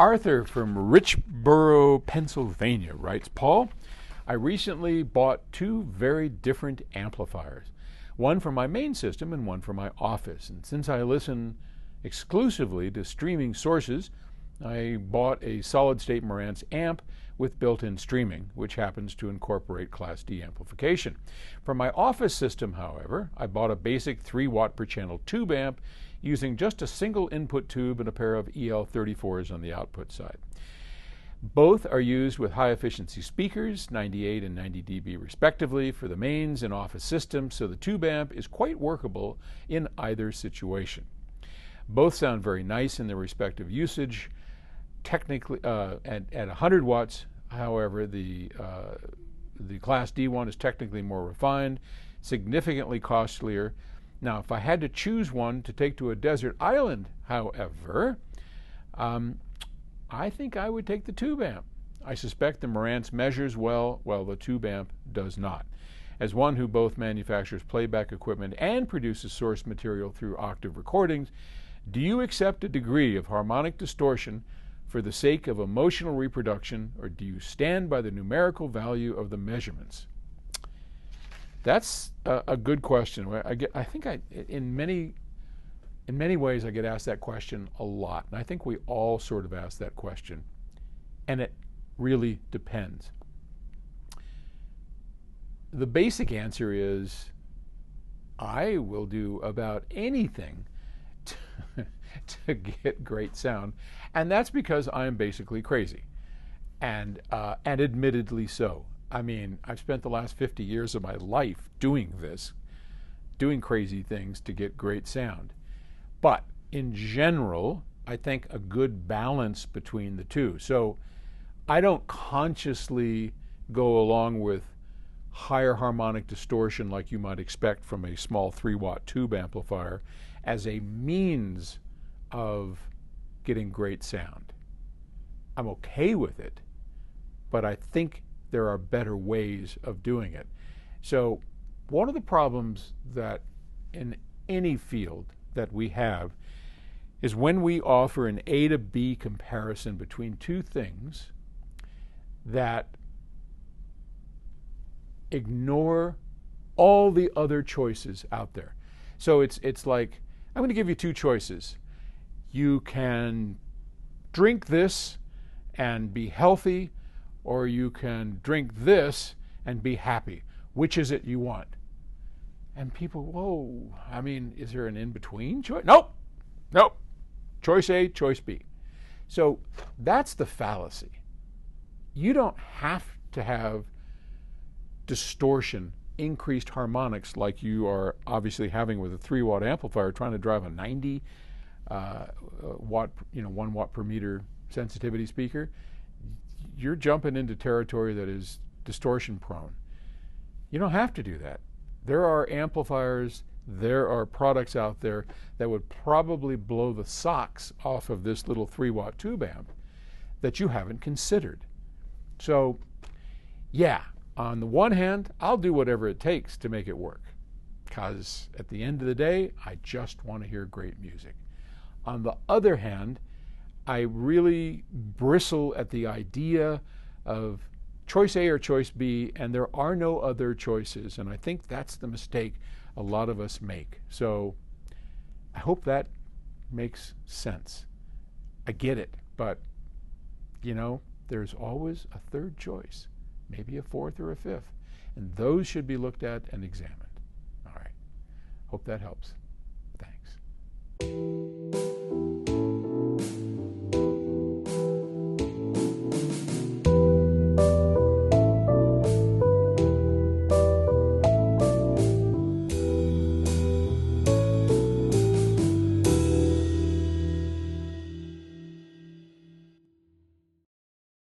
Arthur from Richboro, Pennsylvania writes, Paul, I recently bought two very different amplifiers, one for my main system and one for my office. And since I listen exclusively to streaming sources, I bought a solid-state Marantz amp with built-in streaming, which happens to incorporate Class D amplification. For my office system, however, I bought a basic 3 watt per channel tube amp using just a single input tube and a pair of EL34s on the output side. Both are used with high-efficiency speakers, 98 and 90 dB respectively, for the mains and office systems, so the tube amp is quite workable in either situation. Both sound very nice in their respective usage. Technically, at 100 watts, however, the Class D one is technically more refined, significantly costlier. Now, if I had to choose one to take to a desert island, however, I think I would take the tube amp. I suspect the Marantz measures well, while the tube amp does not. As one who both manufactures playback equipment and produces source material through Octave recordings, do you accept a degree of harmonic distortion for the sake of emotional reproduction, or do you stand by the numerical value of the measurements? That's a good question. In many ways, I get asked that question a lot, and I think we all sort of ask that question, and it really depends. The basic answer is, I will do about anything to get great sound, and that's because I'm basically crazy, and admittedly so. I mean, I've spent the last 50 years of my life doing this, doing crazy things to get great sound. But in general, I think a good balance between the two. So I don't consciously go along with higher harmonic distortion like you might expect from a small 3 watt tube amplifier as a means of getting great sound. I'm okay with it, but I think there are better ways of doing it. So one of the problems that in any field that we have is when we offer an A to B comparison between two things that ignore all the other choices out there. So it's like, I'm going to give you two choices. You can drink this and be healthy, or you can drink this and be happy. Which is it you want? And people, whoa, I mean, is there an in-between choice? Nope. Choice A, choice B. So that's the fallacy. You don't have to have distortion, increased harmonics like you are obviously having with a 3 watt amplifier trying to drive a 90 watt, 1 watt per meter sensitivity speaker. You're jumping into territory that is distortion prone. You don't have to do that. There are amplifiers, there are products out there that would probably blow the socks off of this little 3 watt tube amp that you haven't considered. So, yeah, on the one hand, I'll do whatever it takes to make it work, because at the end of the day, I just want to hear great music. On the other hand, I really bristle at the idea of choice A or choice B, and there are no other choices, and I think that's the mistake a lot of us make. So I hope that makes sense. I get it, but there's always a third choice, maybe a fourth or a fifth, and those should be looked at and examined. All right, hope that helps. Thanks.